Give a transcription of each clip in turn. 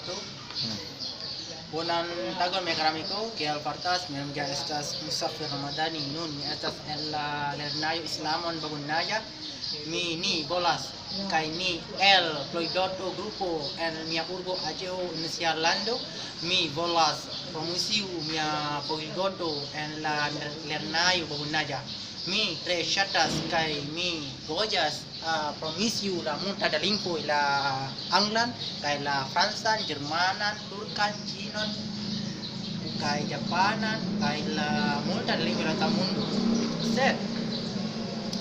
wabarakatuh. Bulan tagon me karamiku ke alfartas me mga estas musafir ramadani nun mi estas en la lernayo islamon bagunaya mi ni bolas kay ni el ploidoto grupo en mia urbo ajeo inicial lando mi bolas promusiu mia ploidoto en la lernayo bagunaya mi tres chatas kay mi gojas promisiu la munta da lingko la Anglan kay la Fransan, Jermanan, Turkan, Chinon, kay Japanan, kay la multa da lingko la mundo. Set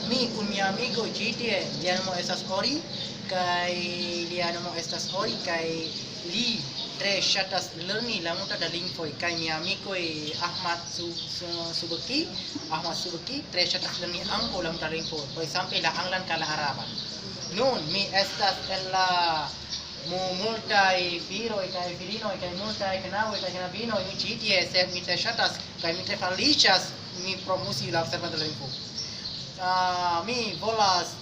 mi con mi amigo GTA diamo estas ori kay diamo estas ori kay li tres chatas lerni la munta da lingko kay mi amigo Ahmad Subeki tres chatas lerni angko la munta da lingko kay sampai la Anglan kala Araban. Nun mi estas en la multaj viroj kaj virinoj kaj multaj knaboj kaj knabinoj mi ĉi tie, sed mi tre ŝatas kaj mi tre feliĉas mi promosi la observado de la lingvo. Mi volas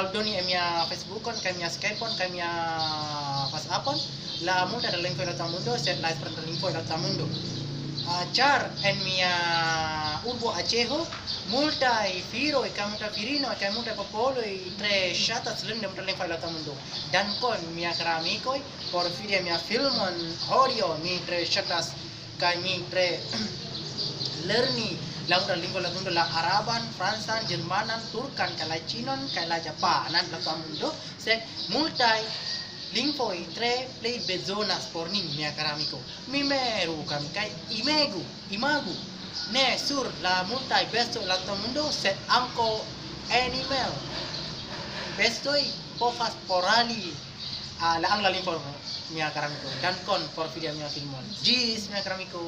aldoni en mia Facebookon kaj mia Skypeon kaj mia WhatsAppon la multa de lingvoj en la mundo, sed la Esperanto-lingvo en la mundo. Ĉar en mia urbo Aceh multaj viroj kaj multaj virinoj kaj multaj popoloj tre ŝatas lerni la lingvon en la mundo. Dankon mia kara amikoj por vidi mia filmon Horio, mi tre ŝatas kaj mi tre lerni la lingvo la mundo, la araban, francan, germanan, turkan, kaj la chinon, kaj la japanan la mundo, sed multaj lingvoj tre plej bezonas por nin, mia kara amiko. Mi meru kaj imagu ne sur la multaj bestoj la mundo, sed ankaŭ animal bestoj povas paroli la angla lingvon, mia kara amiko. Dankon por vidi mia filmon. Ĝis, mia kara amiko.